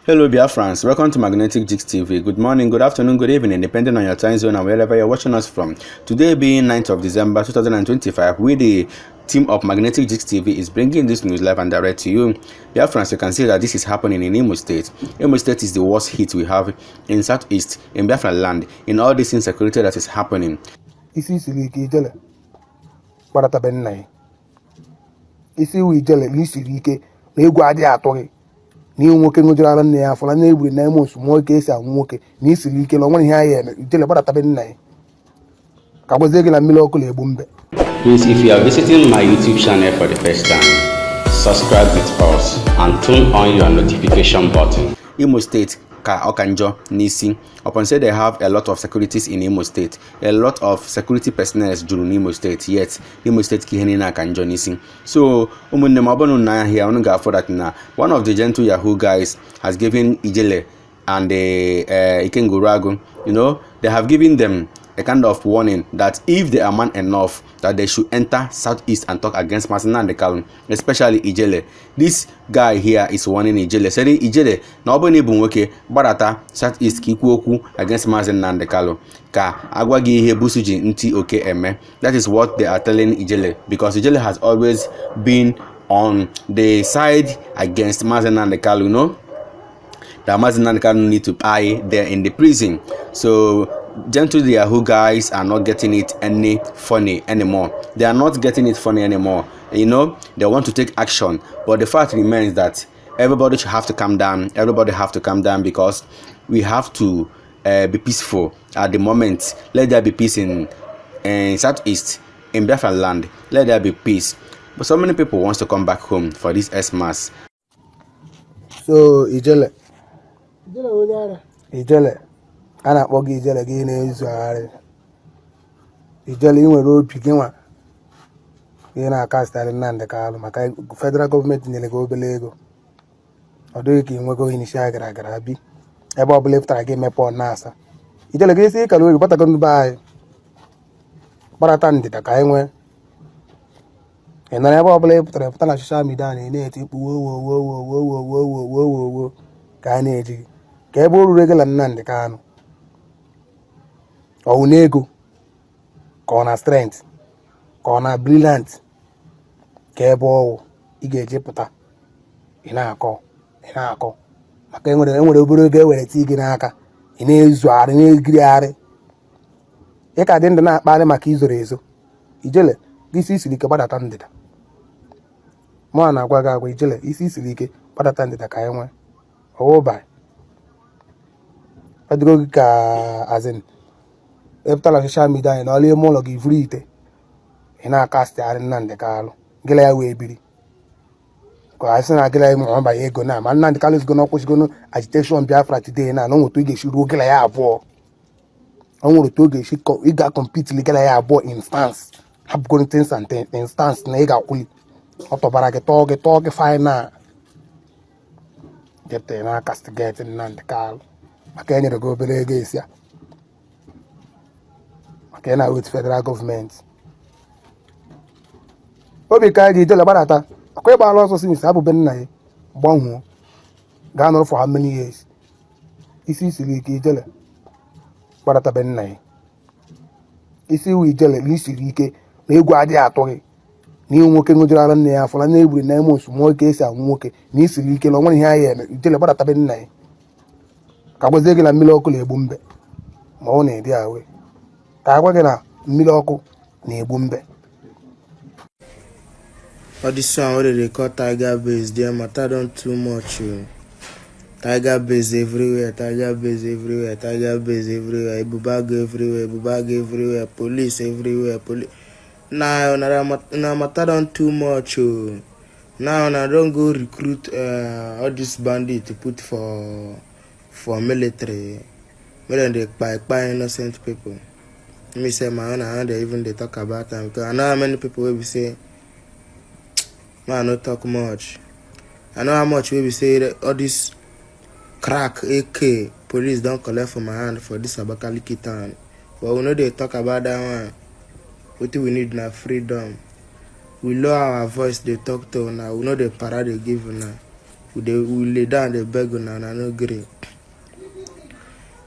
Hello Biafrans, welcome to Magnetic Jigs TV. Good morning, good afternoon, good evening, depending on your time zone and wherever you're watching us from. Today being 9th of December 2025, we the team of Magnetic Jigs TV is bringing this news live and direct to you. Biafrans, you can see that this is happening in Imo State. Imo State is the worst hit we have in Southeast, in Biafran land, in all this insecurity that is happening. Isi siri ike Ijele gbadata be nna ya. Isi iwu Ijele na isiri ike na egwu adịghị atụ gị n'ihu nwoke ṅụjuru ara nne ya afọ na egburu na eme nsogbu ka esi anwụ nwoke na isiri ike na onwere ihe anyị eme. Ijele gbadata be nna ya ka gbazie gị na mmiri ọkụ na-egbu mbe. Please, if you are visiting my YouTube channel for the first time, subscribe with us and turn on your notification button. Imo State ka Okanjo Nisi. Upon say they have a lot of securities in Imo State, a lot of security personnel during Imo State, yet Imo State kiheni na Okanjo Nisi. So umunne mabonu na here on ga for that na one of the gentle Yahoo guys has given Ijele and Ikenga, you know, they have given them a kind of warning that if they are man enough, that they should enter Southeast and talk against Masina and the Kalun, especially Ijele. This guy here is warning Ijele, saying Ijele, na oboni bunweke barata Southeast kikuoku against Masina and the Kalun. Ka agwagi ihe busuji nti oke eme. That is what they are telling Ijele, because Ijele has always been on the side against Masina and the Kalun, you know. That Masina and the Kalun need to die there in the prison. So gentle the Yahoo guys are not getting it any funny anymore. They are not getting it funny anymore. You know, they want to take action, but the fact remains that everybody should have to calm down. Everybody have to calm down because we have to be peaceful at the moment. Let there be peace in Southeast, in Biafran land. Let there be peace. But so many people wants to come back home for this Xmas. So Ijele a na-akpọ gị Ijele gị na-ezugharị. Ijele ị nwere obi gị nwa gị na-akasịtarị Nnamdi Kalụ maka federal gọọmenti nyere gị obere ego. Ọ dịghị ka ị nwego isi agara bi ebe ọ bụla pụtara gị mepe ọna asa. Ijele gị isi ịkara oyi gbatago ndị be anyị gbarata ndịda ka anyị nwee. Ị nọrọ ebe ọ bụla pụtara pụta na soshal midia na na-eti mkpu wo ka a na-eji ka ebe o ruru gị na Nnamdi Kalụ ọ na ego ka ọ na strength ka ọ na brilliant ka ebe ọwụ ị ga-eji pụta ị na-akọ maka enwere obere ego ewere ti gị n'aka ị na-ezugharị na-egirigharị ị ka dị ndụ na-akparị maka izoro ezo. Ijele gị isi siri ike gbadata ndịda. Mụ na-agwa gị agwa Ijele isi siri ike gbadata ndịda ka anyị nwee ọwụba adịgo gị ka azin epụtala soshal midia anyị na ọlụ ime ụlọ gị vuru ite ị na-akasịgharị Nnamdi Kalụ gịla ya wee biri ka a sị na gịla ya ma banye ego na ma Nnamdi Kalụ zigo n'ọkwụsịgo agitation Biafra today na na onwere otu ị ga-esi ruo gịla ya abụọ. O nwere otu ọ ga-esi ị ga-compete gịla ya abụọ instance hapụgoro instance na ị ga-akwụli ọ tọbara gị tọọ gị final jepụta na kastigeti Nnamdi Kalụ maka enyere gị obere ego esi a maka ị na-awet federal gọọmenti. Obi ka ji Ijele gbadata akwa ịgbala ọsọ since abụbe nna ya gbanwuo gaa nọrọ for how many years. Isi siri ike Ijele gbadata be nna ya. Isi iwu Ijele na isiri ike na egwu adịghị atụ gị n'ihu nwoke ṅụjuru ara nne ya afọ na egburu na eme nsogbu ka esi anwụ nwoke na isiri ike na onwere ihe anyị eme. Ijele gbadata be nna ya ka gbazie gị na mmiri ọkụ na-egbu mbe ma ọ na-edi awe ka agwa gị na mmiri ọkụ na-egbu mbe. All this one where they call tiger base, their matter done too much. Tiger base everywhere, Ibubag everywhere, police everywhere, Now matter done too much. Now I don't go recruit all these bandits to put for military. When they buy innocent people. Let me say my own hand they talk about them because I know how many people will be say man not talk much. I know how much we be say that all this crack AK police don't collect from my hand for this Abakaliki town. But we know they talk about that one. What we need now freedom. We lower our voice they talk to now. We know the parade they give now. we lay down, they beg una, and I no agree.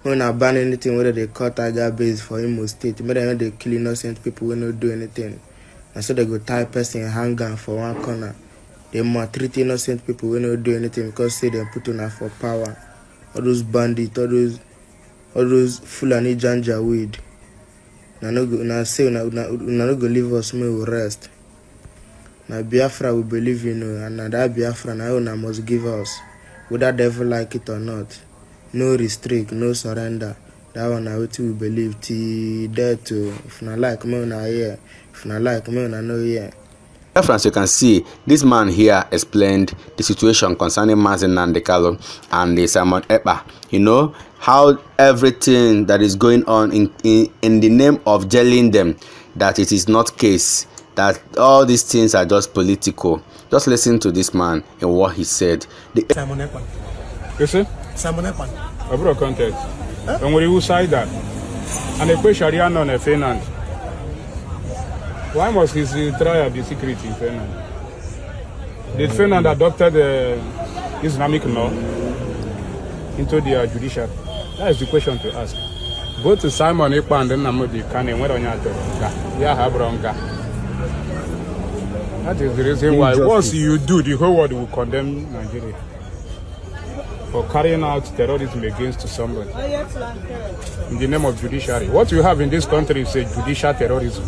When I ban anything, whether they cut tiger base for Imo State, maybe they they kill innocent people when not do anything. And so they go tie person hang gun for one corner. They maltreat innocent people when not do anything because say they put on for power. All those bandits, all those Fulani Janja weed. Now no go, now say no go leave us, may we rest. Now Biafra we believe in you, and now that Biafra now must give us, whether devil like it or not. No restrict, no surrender. That one I what we believe till death too. If not like me, na here. If not like me, na no here. As you can see, this man here explained the situation concerning Mazi Nnamdi Kanu and the Simon Ekpa. You know how everything that is going on in the name of jailing them, that it is not case, that all these things are just political. Just listen to this man and what he said. Simon Ekpa. You see? Simon Ekpa. I brought context. And when you say that, and the question Sharia on a Finland. Why must his trial be secret in Finland? Did Finland adopted the Islamic law into the judiciary? That is the question to ask. Both to Simon Ekpa and then Namodi Kane went on your That is the reason why once you do, the whole world will condemn Nigeria for carrying out terrorism against somebody in the name of judiciary. What you have in this country is a judicial terrorism.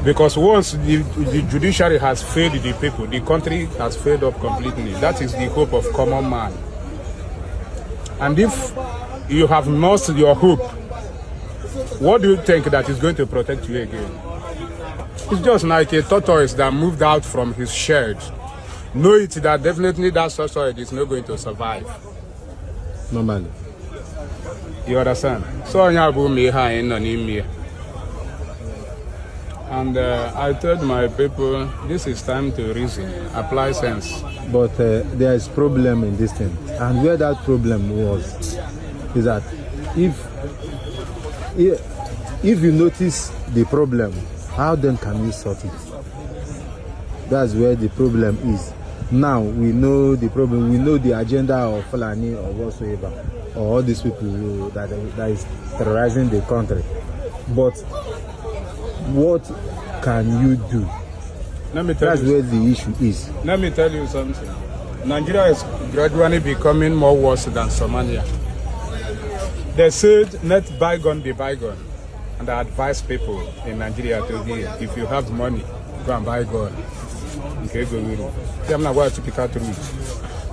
Because once the judiciary has failed the people, the country has failed up completely. That is the hope of common man. And if you have lost your hope, what do you think that is going to protect you again? It's just like a tortoise that moved out from his shed. Know it that definitely that tortoise is not going to survive. Normally. You understand? So and I told my people, this is time to reason, apply sense. But there is problem in this thing. And where that problem was, is that if you notice the problem, how then can you sort it? That's where the problem is. Now we know the problem, we know the agenda of Fulani or whatsoever, or all these people that is terrorizing the country. But what can you do? That's where the issue is. Let me tell you something. Nigeria is gradually becoming more worse than Somalia. They said, let bygone be bygone. And I advise people in Nigeria today, if you have money, go and buy gun. Okay, go with it. I'm not going to pick out the route.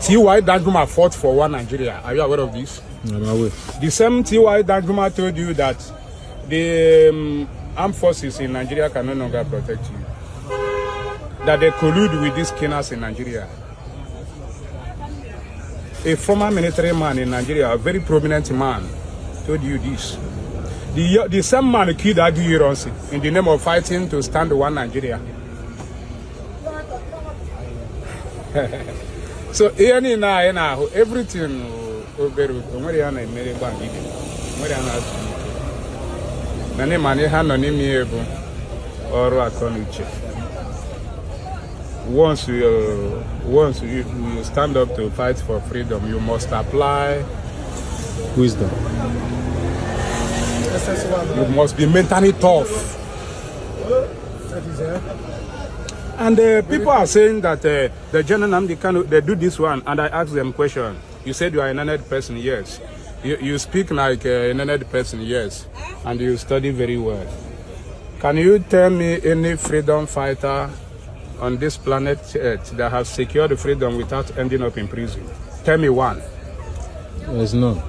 T.Y. Danjuma fought for one Nigeria. Are you aware of this? I'm aware. The same T.Y. Danjuma told you that the armed forces in Nigeria can no longer protect you. That they collude with these killers in Nigeria. A former military man in Nigeria, a very prominent man, told you this. The same man killed Adu in the name of fighting to stand one Nigeria. So everything once you stand up to fight for freedom, you must apply wisdom. You must be mentally tough. And people are saying that the General Nnamdi Kanu, they do this one, and I ask them question. You said you are a learned person, yes. You speak like a learned person, yes. And you study very well. Can you tell me any freedom fighter on this planet Earth that has secured freedom without ending up in prison? Tell me one. There's none.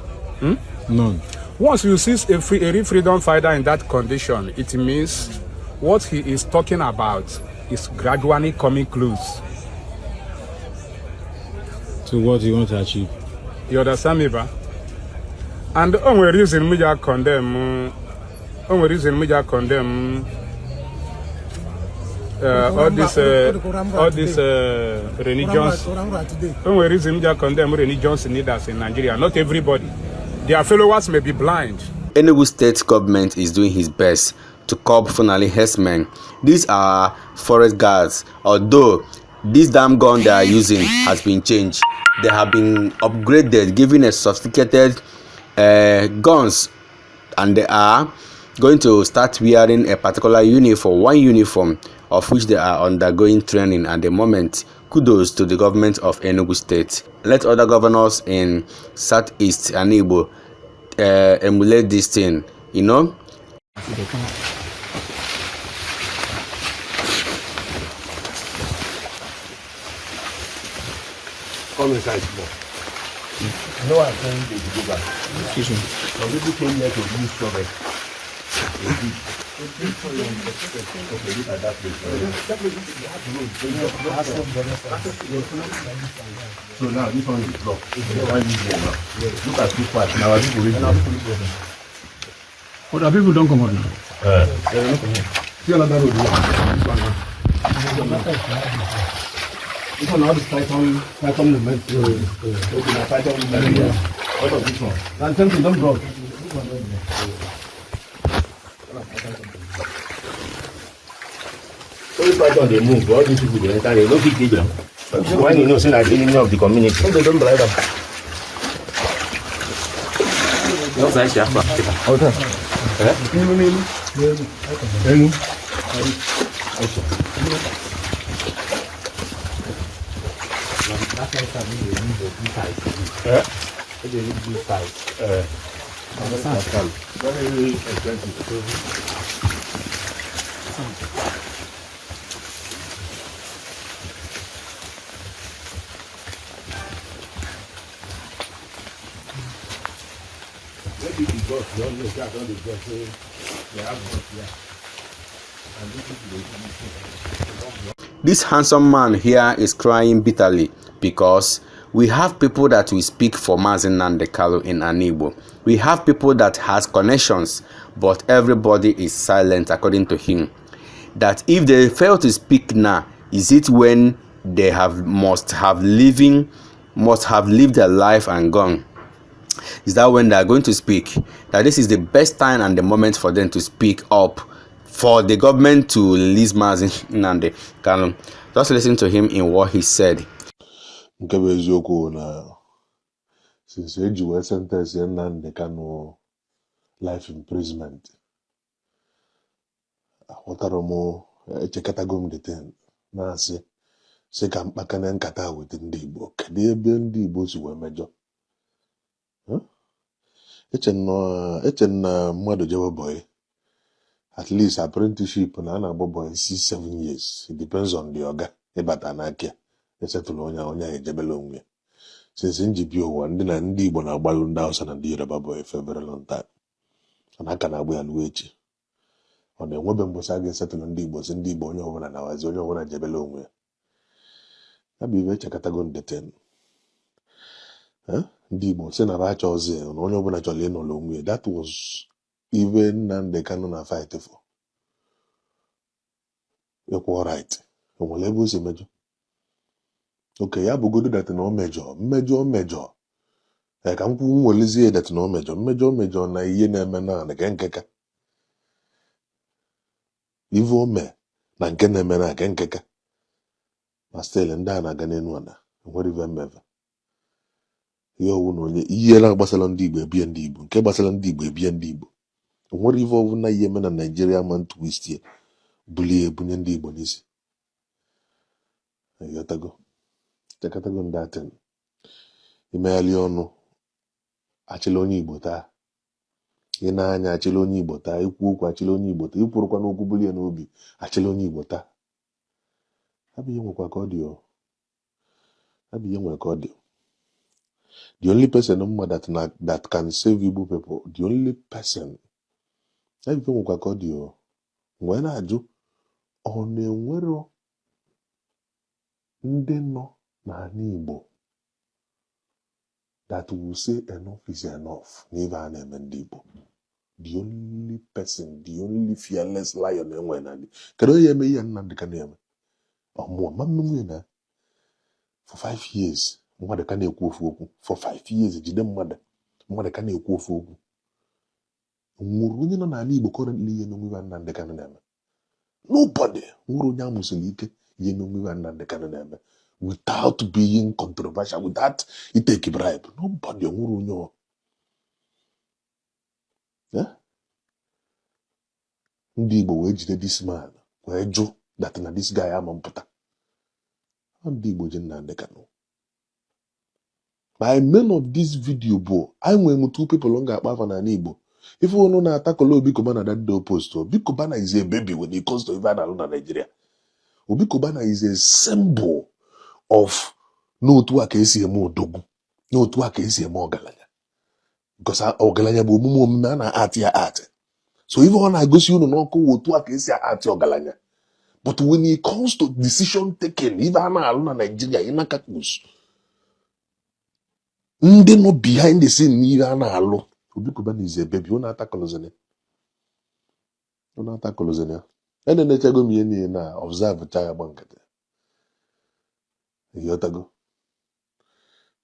None. Once you see a real freedom fighter in that condition, it means what he is talking about is gradually coming close to what you want to achieve. You understand me, ba? And the only reason we just condemn, all these religions. Only reason we just condemn religions leaders in Nigeria. Not everybody. Their followers may be blind. Enugu state government is doing his best to curb Fulani herdsmen. These are forest guards, although This damn gun they are using has been changed. They have been upgraded, given a sophisticated guns, and they are going to start wearing a particular uniform, one uniform of which they are undergoing training at the moment. Kudos to the government of Enugu State. Let other governors in Southeast and Igbo emulate this thing, you know. Come inside more. You know what I'm saying? They go back. Some people came here to use strawberry. Okay, look at that place. So now this one is blocked. Look at two parts. Now people reach. But the people don't come out now. See another road. This one now is Python movement. Okay, now Python movement. What of this one? And something don't block. So if Python they move, all these people they enter, they don't pick them. When you know, say like the enemy of the community. So they don't drive them. No, that's Biafra. Okay. Very expensive. This handsome man here is crying bitterly because we have people that will speak for Mazi Nnamdi Kanu in Igbo. We have people that has connections, but everybody is silent according to him. That if they fail to speak now, is it when they must have lived their life and gone? Is that when they are going to speak? That this is the best time and the moment for them to speak up, for the government to release Mazi Nnamdi Kanu. Just listen to him in what he said. Nke bụ eziokwu na since eji wee sentence Nnamdi Kanu life imprisonment, aghọtara m echekatago m the thing na-asị sị ka mkpakana nkata wete ndị Igbo, kedu ebe ndị Igbo si wee mejọ? Eche na mmadụ jewe boy at least apprenticeship na na-agba boy 6-7 years, it depends on the oga ịbata n'aka ya esetụlụ onye ejebela onwe ya. Since njibi ụwa ndị Igbo na-agbalụ ndị Hausa na ndị Yoruba boy for a very long time, na aka na-agba ya luo echi. Ọ na-enwebe mbọsị a ga-esetụlụ ndị Igbo si ndị Igbo onye ọbụla na-awazi onye ọbụla jebela onwe ya. Ya bụ ibe echekatago ndeten ndị Igbo si na ba chọzi na onye ọbụla chọrọ ịnọrọ onwe ya. That was even Nnamdi Kanu na fight for equal right. O nwere ebe o si mejọ? Okay, ya bụgodo that na o mejọ ka m kwuo nwelezie that na o mejọ na ihe na-eme na nkeka ive ome na nke na-eme na nkeka ma still ndị a na-aga n'enu ana nwere ive mmeve ihe ọwụ na onye ihe na-agbasara ndị Igbo ebie ndị Igbo, nke gbasara ndị Igbo ebie ndị Igbo. Nwere ive ọwụ na ihe eme na Nigeria man twist ya bulie ebunye ndị Igbo n'isi. Chekatago ndị aten imeghalị ọnụ achịla onye Igbo taa, ị na-anya achịla onye Igbo taa, ikwu okwu achịla onye Igbo taa, ikwurukwa n'okwu bulie n'obi achịla onye Igbo taa. Abụ ihe nwekwa ka ọ dị. The only person that can save Igbo people, the only person abụ ihe nwekwa ka ọ dị mgbe na-ajụ ọ na-enwero ndị nọ n'ala Igbo that will say enough is enough n'ive a na-eme ndị Igbo. The only person, the only fearless lion enwe na ndị kedu onye eme ihe Nnamdi Kanu eme? Ọmụọ mamnwe na for 5 years mmadụ ka na-ekwu ofu okwu. For 5 years jide mmadụ ka na-ekwu ofu okwu. Nwụrụ onye nọ n'ala Igbo currently ihe n'omume Nnamdi Kanu na-eme? Nobody. Nwụrụ onye amụsịrị ike ihe n'omume a Nnamdi Kanu na-eme without being controversial, without itake bribe. Nobody nwere onye ọ. Ndị Igbo wee jide this man wee jụ that na this guy ama mpụta. Ndị Igbo ji Nnamdi Kanu. My main of this video bụ I nwere two people m ga-akpa afa n'ala Igbo. If unu na-atakọla Obi Kubana that day post, Obi Kubana is a baby when it comes to even alụ na Nigeria. Obi Kubana is a symbol of n'otu a ka esi eme odogwu, n'otu a ka esi eme ọgaranya. Because ọgaranya bụ omume a na-atị ya atị. So if ọ na-agosi unu n'ọkụ otu a ka esi atị ọgaranya. But when it comes to decision taking, if a na-alụ na Nigeria, ị na-akakus. Ndị nọ behind the scene n'ihe a na-alụ. Obi Kubana is a baby. Ọ na-atakọlụzịna. Ọ na-atakọlụzịna. Ene na-echego m ihe niile na observe chaya gba nkata. Ịghọtago.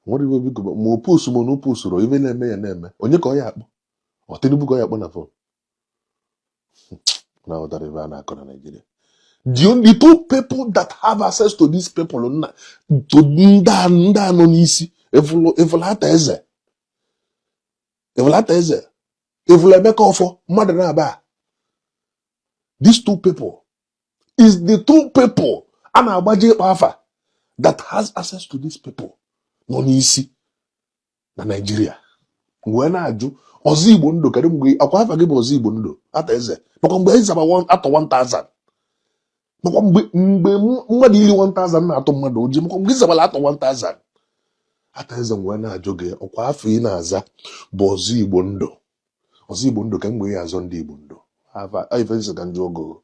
Nwere iwe Obi Kubana ma o post ma na o postro ibe na-eme ya na-eme. Onye ka ọ ya akpọ? Ọ Tinubu ka ọ ya akpọ na phone. Na ọtara ibe a na-akọ na Nigeria. The only two people that have access to these people to ndị anọ n'isi Evulata Eze. Evulata Eze. Evulemeka Ọfọ mmadụ na-aba. These two people is the two people a na-agbaji ịkpa afa that has access to these people nọ n'isi na Nigeria. Mgbe na-ajụ ọzọ Igbo ndụ kedu mgbe akwa afa gị bụ ọzọ Igbo ndụ Ata Eze makwa mgbe ịzaba atọ 1000 makwa mgbe mmadụ iri 1000 na-atụ mmadụ oji makwa mgbe ịzabala atọ 1000 Ata Eze mgbe na-ajụ gị ọkwa afọ ị na-aza bụ ọzọ Igbo ndụ. Ọzọ Igbo ndụ ka mgbe ya azọ ndị Igbo ndụ ife nsị ka njụ ogo.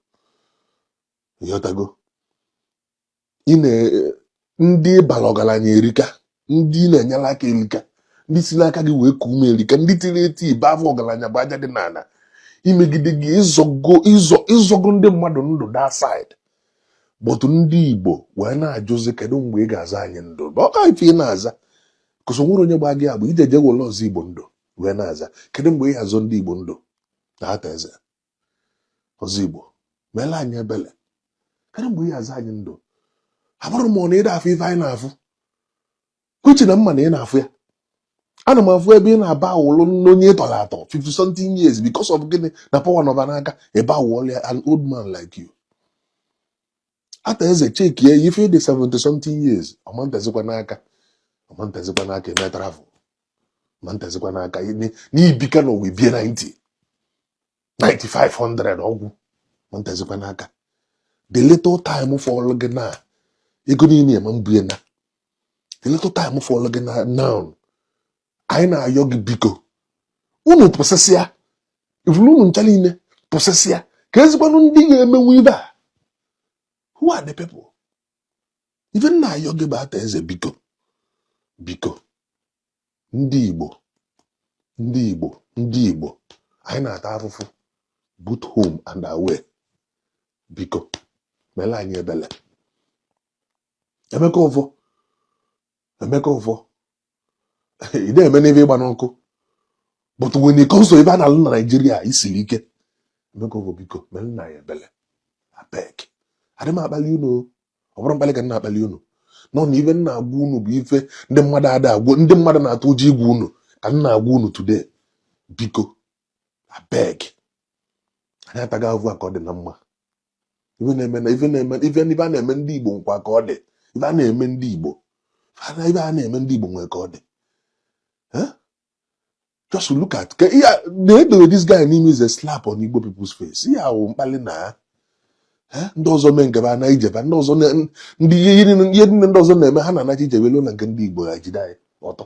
Ịghọtago. Ndị bara ọgaranya erika, ndị na-enyere aka erika, ndị si n'aka gị wee ka ume erika, ndị tiri eti ibe afọ ọgaranya bụ aja dị n'ala imegide gị ịzọgo ndị mmadụ ndụ that side. But ndị Igbo wee na-ajụzi kedu mgbe ị ga-aza anyị ndụ. Ọ ka ife ị na-aza kụsọ nwere onye gba gị agbụ ije wele ọzọ Igbo ndụ wee na-aza kedu mgbe ị ga-azọ ndị Igbo ndụ na Ata Eze. Ọzọ Igbo meela anyị ebele kedu mgbe ị ga-aza anyị ndụ. Abụrụ m na ị na-afụ ife anyị na-afụ kwechi na mma na ị na-afụ ya. Ana m afụ ebe ị na-aba awụlụ n'onye tọrọ atọ 50 something years because of gịnị na power nọba n'aka ebe awụọla an old man like you. Ata Eze cheki ya ife dị 70 something years ọmantezikwa n'aka eme travel ọmantezikwa n'aka n'ibika na owe bie 9500 ọgwụ ọmantezikwa n'aka. The little time for gị na ego niile ema mbue na the little time for gị na now anyị na-ayọ gị biko unu pụsịsịa ifuru unu ncha niile pụsịsịa ka ezigbanụ ndị ga-emenwu ibe a. Who are the people? Even na-ayọ gị bụ Ata Eze biko ndị Igbo anyị na-ata afụfụ both home and away. Biko meela anyị ebele. Emeka Ọfọ ị na-eme n'ebe ịgba n'ọkụ but when it comes to ebe a na-alụ na Nigeria isiri ike. Emeka Ọfọ biko meela anyị ebele. Abeg adị m akpali unu ọ bụrụ mkpali ka m na-akpali unu nọ na ife m na-agwa unu bụ ife ndị mmadụ agwụ ndị mmadụ na-atụ ụjọ igwe unu ka m na-agwa unu today. Biko abeg anyị ataghị avụ a ka ọ dị na mma. Ife a na-eme ndị Igbo nkwa ka ọ dị. Ife a na-eme ndị Igbo nwere ka ọ dị. Just look at the this guy name is a slap on Igbo people's face. Ihe ahụ mkpali na ndị ọzọ mee nke ba na ijeba ndị ọzọ ndị ihe niile ndị ọzọ na-eme ha na-anacha ijebelu na nke ndị Igbo ha jide anyị ọtọ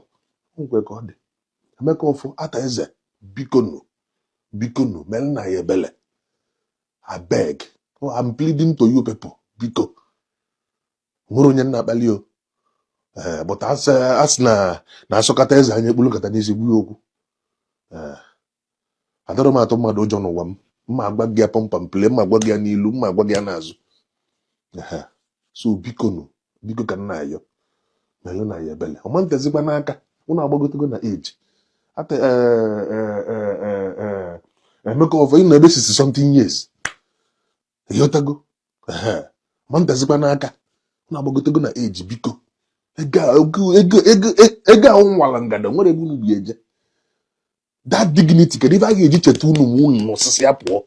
nkwe ka ọ dị. Emeka Ọfọ Ata Eze bikonu mere na ya ebele. Abeg I'm pleading to you people biko nwere onye na-akpali o but asị na asọkata eze anyị ekpulu nkata n'isi gbuo okwu. Adọrọ m atụ mmadụ ụjọ n'ụwa m. Mma agwa gị ya pọmpam pele mma agwa gị ya n'ilu mma agwa gị ya n'azụ. So biko ka nna ayọ melụ na ya ebele ọma ntezikwa n'aka unu agbagotego na age. Emeka Ọfọ ị na-ebe 60 something years ịghọtago ma ntezikwa n'aka na-agbagotego na eji biko ego ahụ nwala ngada nwere ebe unu bi eje that dignity kedu ife a ga-eji cheta unu ma unu n'osisi ya pụọ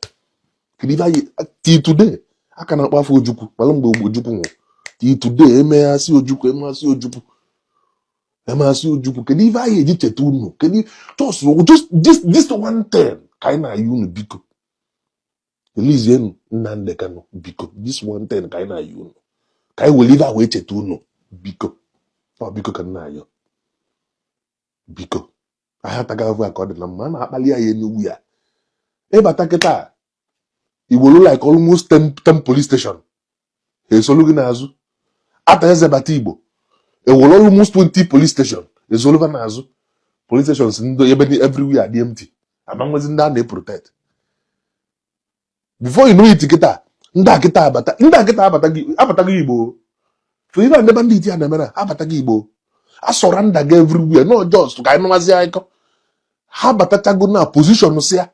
kedu ife anyị till today aka na-akpọ afọ Ojukwu kpalụ mgbe Ojukwu nwụrụ till today emeghasị Ojukwu kedu ife anyị eji cheta unu kedu just this one thing ka anyị na-ayị unu biko elizienu Nnamdi Kanu biko this one thing ka anyị na-ayị unu ka anyị were ife ahụ echeta unu biko biko ka nna-ayọ biko ahịa tagavu ka ọ dị na mma a na-akpali ya Enugu ya ịbata kịta Igbo like almost 10 police station esolu gị n'azụ ata eze bata Igbo ewere almost 20 police station esolu n'azụ police stations ndị ebe everywhere dị empty amanwezi ndị a na-protect before you know it kịta ndị akịta abata gị Igbo for ibe ndị bandit ya na-eme na abata gị Igbo asọra nda gị everywhere no just ka anyị nụwazi akụkọ ha batachago na position si ya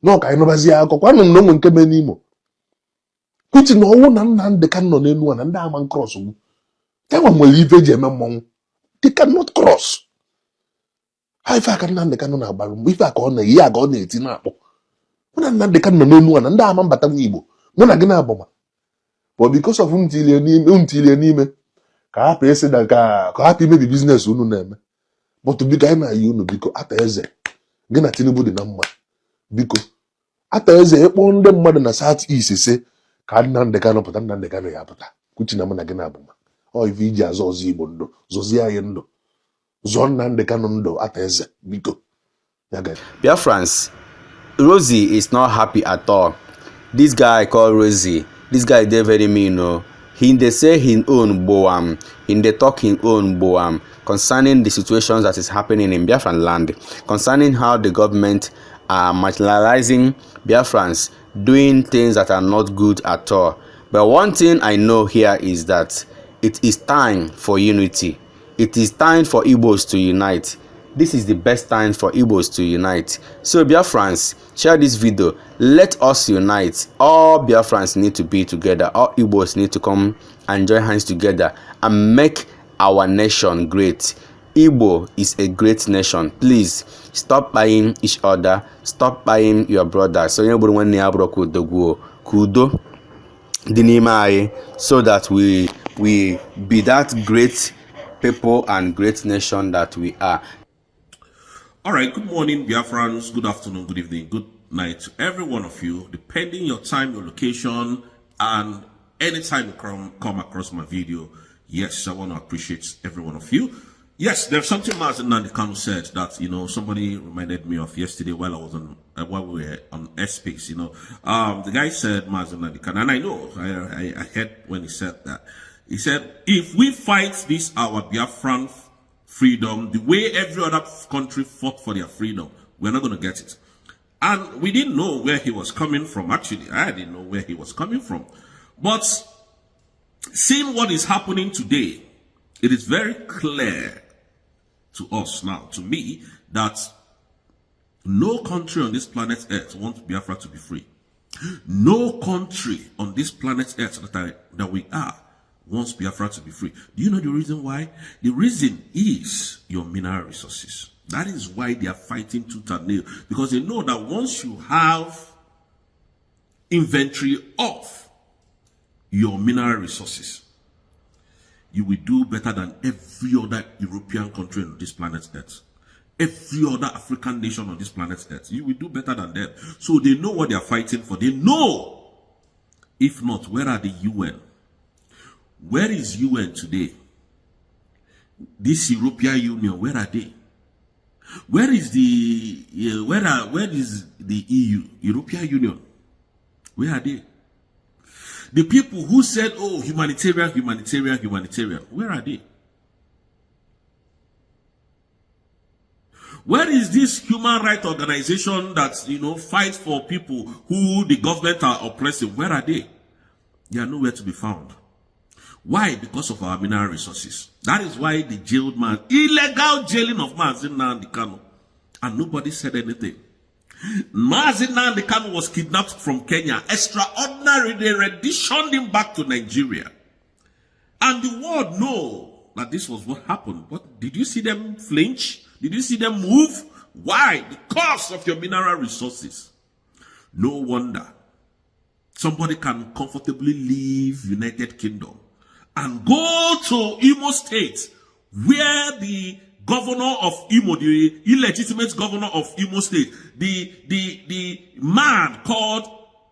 na ka anyị nụwazi akụkọ kwanụ na onwe nke mee n'Imo kwuchi na ọnwụ na Nnamdi Kanu nọ n'elu na ndị ama cross ugwu enwe nwere ife eji eme mmọnwụ they cannot cross ha ife aka Nnamdi Kanu na-agbalụ mgbe ife aka ọ na-eyi aga ọ na-eti na-akpọ mụ na Nnamdi Kanu nọ n'elu na ndị ama mbata nwa Igbo mụ na gị na-agbama but because of ntilie n'ime ka hapụ esi na ka hapụ imebi biznes unu na-eme but biko anyị na-ayị unu biko ata eze gị na Tinubu dị na mma biko ata eze ịkpọ ndị mmadụ na South East ise ka Nnamdi Kanu pụta Nnamdi Kanu ya pụta kwuchi na mụ na gị na-abụma ọ ife iji azọ ọzọ Igbo ndụ zọzie anyị ndụ zọọ Nnamdi Kanu ndụ ata eze biko ya ga Biafrans, Rosie is not happy at all. This guy called Rosie, this guy dey very mean o. They say his own boam, they talk his own boam concerning the situations that is happening in Biafran land, concerning how the government are marginalizing Biafrans, doing things that are not good at all. But one thing I know here is that it is time for unity. It is time for Igbos to unite. This is the best time for Igbos to unite. So Biafrans, share this video. Let us unite. All Biafrans need to be together. All Igbos need to come and join hands together and make our nation great. Igbo is a great nation. Please stop buying each other. Stop buying your brothers. So kudo dinimai, so that we be that great people and great nation that we are. All right, good morning, Biafrans. Good afternoon, good evening, good night to every one of you, depending your time, your location, and anytime you come across my video. Yes, I want to appreciate every one of you. Yes, there's something Nnamdi Kanu said that, you know, somebody reminded me of yesterday while I was on, while we were on airspace, you know. The guy said, Nnamdi Kanu, and I know, I heard when he said that. He said, if we fight this, our Biafran freedom, the way every other country fought for their freedom, we're not going to get it. And we didn't know where he was coming from. Actually, I didn't know where he was coming from. But seeing what is happening today, it is very clear to us now, to me, that no country on this planet Earth wants Biafra to be free. No country on this planet Earth that we are wants Biafra to be free. Do you know the reason why? The reason is your mineral resources. That is why they are fighting tooth and nail. Because they know that once you have inventory of your mineral resources, you will do better than every other European country on this planet Earth. Every other African nation on this planet Earth. You will do better than them. So they know what they are fighting for. They know. If not, where are the UN? Where is UN today? This European Union, where are they? Where is the where is the EU, European Union? Where are they? The people who said, oh, humanitarian, humanitarian, humanitarian, where are they? Where is this human rights organization that, you know, fights for people who the government are oppressing? Where are they? They are nowhere to be found. Why? Because of our mineral resources. That is why the jailed man, illegal jailing of Nnamdi Kanu, and nobody said anything. Mazi Nnamdi Kanu was kidnapped from Kenya. Extraordinary, they renditioned him back to Nigeria. And the world know that this was what happened. But did you see them flinch? Did you see them move? Why? Because of your mineral resources. No wonder somebody can comfortably leave United Kingdom and go to Imo State, where the governor of Imo, the illegitimate governor of Imo State, the man called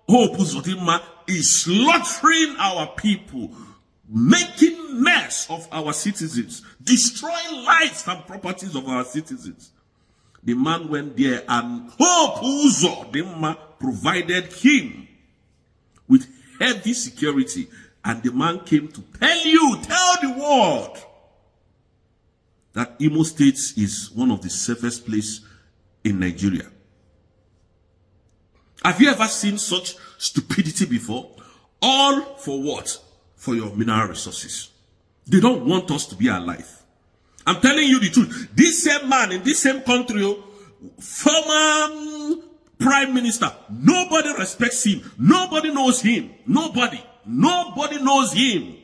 Hope Uzodinma, is slaughtering our people, making mess of our citizens, destroying lives and properties of our citizens. The man went there and Hope Uzodinma provided him with heavy security, and the man came to tell the world that Imo State is one of the safest places in Nigeria. Have you ever seen such stupidity before? All for what? For your mineral resources. They don't want us to be alive. I'm telling you the truth. This same man in this same country, former prime minister, nobody respects him. Nobody knows him. Nobody knows him.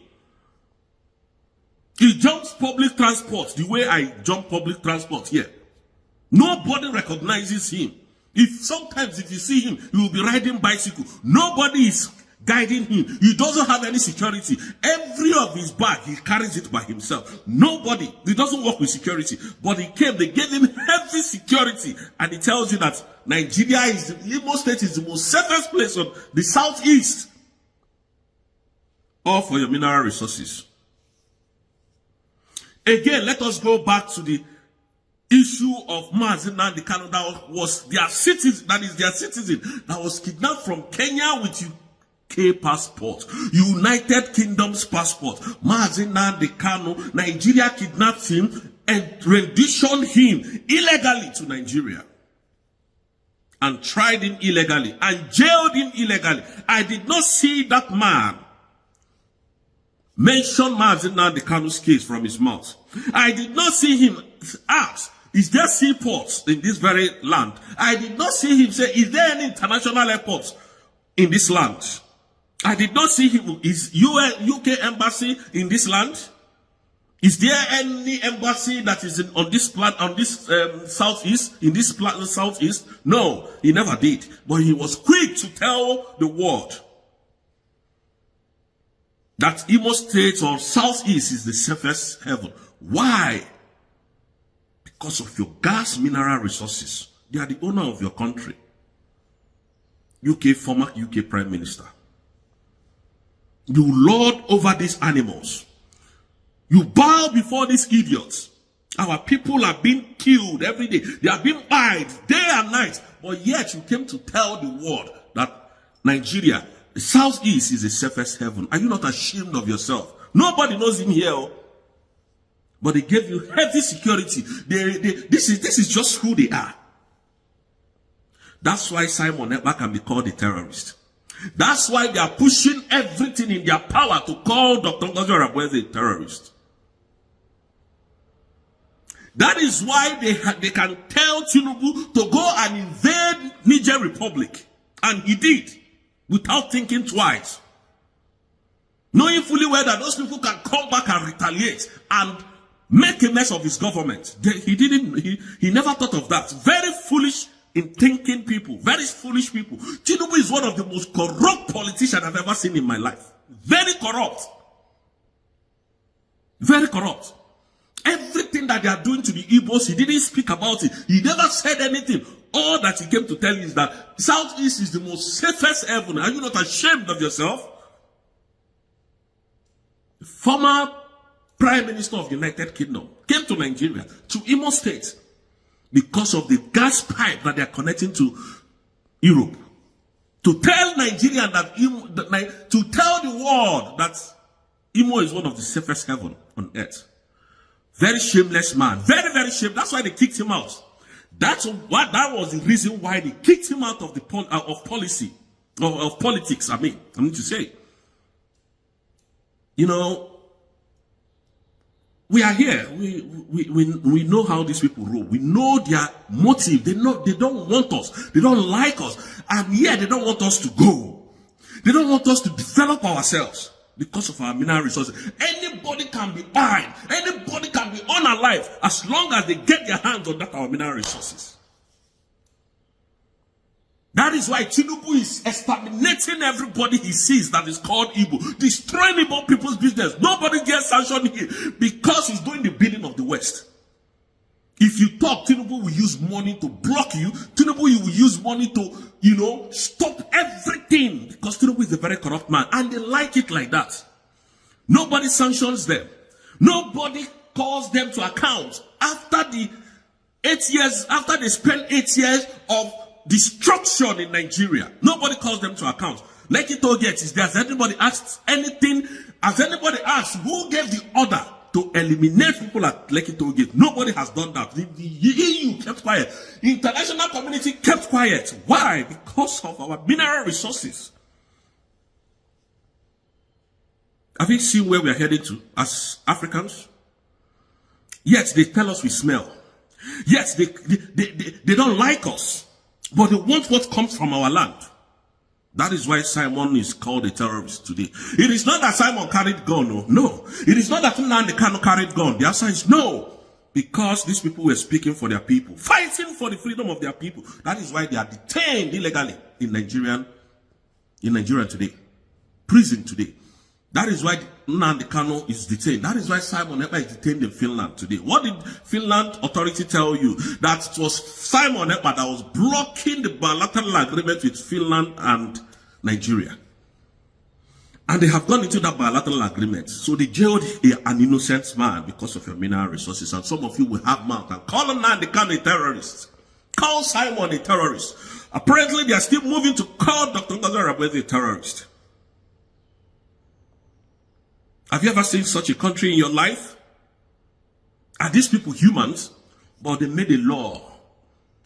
He jumps public transport the way I jump public transport here. Nobody recognizes him. Sometimes if you see him, he will be riding bicycle. Nobody is guiding him. He doesn't have any security. Every of his bag, he carries it by himself. Nobody. He doesn't work with security. But he came, they gave him heavy security. And he tells you that Nigeria Imo State is the most safest place on the southeast. All for your mineral resources. Again, let us go back to the issue of Mazi Nnamdi Kanu. That was their citizen, that was kidnapped from Kenya with UK passport, United Kingdom's passport. Mazi Nnamdi Kanu, Nigeria kidnapped him and renditioned him illegally to Nigeria. And tried him illegally and jailed him illegally. I did not see that man mention Mazi Nnamdi Kanu's case from his mouth. I did not see him ask, is there seaports in this very land? I did not see him say, is there any international airports in this land? I did not see him, is UK embassy in this land? Is there any embassy that is on this southeast, in this southeast? No, he never did. But he was quick to tell the world that Imo State or Southeast is the safest heaven. Why? Because of your gas mineral resources. They are the owner of your country. Former UK Prime Minister. You lord over these animals. You bow before these idiots. Our people are being killed every day. They are being eyed day and night. But yet you came to tell the world that Nigeria, the southeast, is the safest heaven. Are you not ashamed of yourself? Nobody knows him here. But they gave you heavy security. This is just who they are. That's why Simon Ekpa can be called a terrorist. That's why they are pushing everything in their power to call Dr. Ngozi Okonjo-Iweala a terrorist. That is why they can tell Tinubu to go and invade Niger Republic. And he did, without thinking twice. Knowing fully well that those people can come back and retaliate and make a mess of his government. He never thought of that. Very foolish in thinking people. Very foolish people. Tinubu is one of the most corrupt politicians I've ever seen in my life. Very corrupt. Very corrupt. Everything that they are doing to the Igbos, he didn't speak about it. He never said anything. All that he came to tell you is that Southeast is the most safest heaven. Are you not ashamed of yourself? The former Prime Minister of the United Kingdom came to Nigeria, to Imo State, because of the gas pipe that they are connecting to Europe. To tell Nigerians to tell the world that Imo is one of the safest heaven on earth. Very shameless man. Very, very shameless. That's why they kicked him out. That was the reason why they kicked him out of the of politics. I need to say. You know, We are here. We know how these people roll. We know their motive. They don't want us. They don't like us. And yet they don't want us to go. They don't want us to develop ourselves because of our mineral resources. Anybody can be buying. Anybody can be unalive as long as they get their hands on that our mineral resources. That is why Tinubu is exterminating everybody he sees that is called Igbo, destroying Igbo people's business. Nobody gets sanctioned here because he's doing the bidding of the West. If you talk, Tinubu will use money to block you. Tinubu will use money to, stop everything because Tinubu is a very corrupt man and they like it like that. Nobody sanctions them. Nobody calls them to account after the 8 years, after they spent 8 years of destruction in Nigeria. Nobody calls them to account. Lekki toll gate is there. Has anybody asked anything? Has anybody asked who gave the order to eliminate people at Lekki toll gate? Nobody has done that. The EU kept quiet. The international community kept quiet. Why? Because of our mineral resources. Have you seen where we are headed to as Africans? Yet they tell us we smell. Yet they don't like us. But they want what comes from our land. That is why Simon is called a terrorist today. It is not that Simon carried gun, no. It is not that Nnamdi Kanu carried gun. The answer is no. Because these people were speaking for their people, fighting for the freedom of their people. That is why they are detained illegally in Nigeria today. Prison today. That is why Nnamdi Kanu is detained. That is why Simon Ekpa is detained in Finland today. What did Finland authority tell you? That it was Simon Ekpa that was blocking the bilateral agreement with Finland and Nigeria. And they have gone into that bilateral agreement. So they jailed an innocent man because of your mineral resources. And some of you will have mouth and call Nnamdi Kanu a terrorist. Call Simon a terrorist. Apparently they are still moving to call Dr. Ngozi Arabweze a terrorist. Have you ever seen such a country in your life? Are these people humans? But they made a law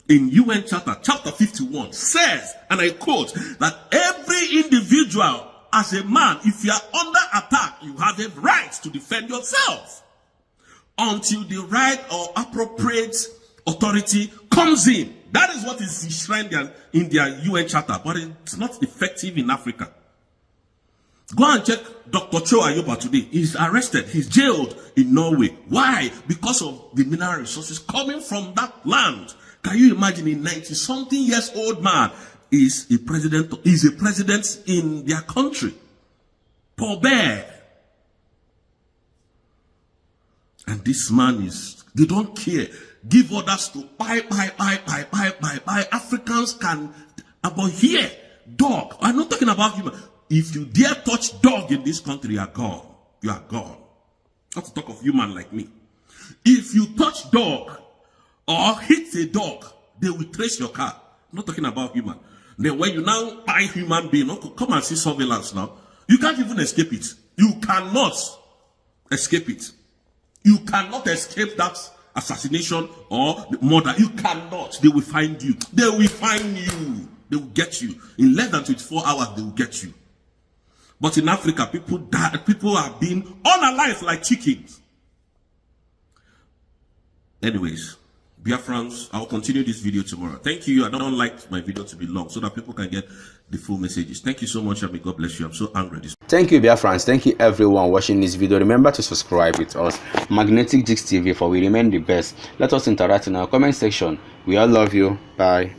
in UN chapter 51 says, and I quote, that every individual as a man, if you are under attack, you have a right to defend yourself until the right or appropriate authority comes in. That is what is enshrined in their UN charter, but it's not effective in Africa. Go and check Dr. Cho Ayoba today. He's arrested. He's jailed in Norway. Why? Because of the mineral resources coming from that land. Can you imagine a 90-something years old man is a president in their country? Poor bear. And this man they don't care. Give orders to buy. Africans can, but here, dog. I'm not talking about human. If you dare touch dog in this country, you are gone. You are gone. Not to talk of human like me. If you touch dog or hit a dog, they will trace your car. I'm not talking about human. Then when you now buy human being, come and see surveillance now. You can't even escape it. You cannot escape it. You cannot escape that assassination or the murder. You cannot. They will find you. They will find you. They will get you. In less than 24 hours, they will get you. But in Africa, people die. People are being unalive like chickens. Anyways, Biafrans, I'll continue this video tomorrow. Thank you. I don't like my video to be long so that people can get the full messages. Thank you so much, and may God bless you. I'm so angry. Thank you, Biafrans. Thank you, everyone watching this video. Remember to subscribe with us, Magnetic Jigs TV, for we remain the best. Let us interact in our comment section. We all love you. Bye.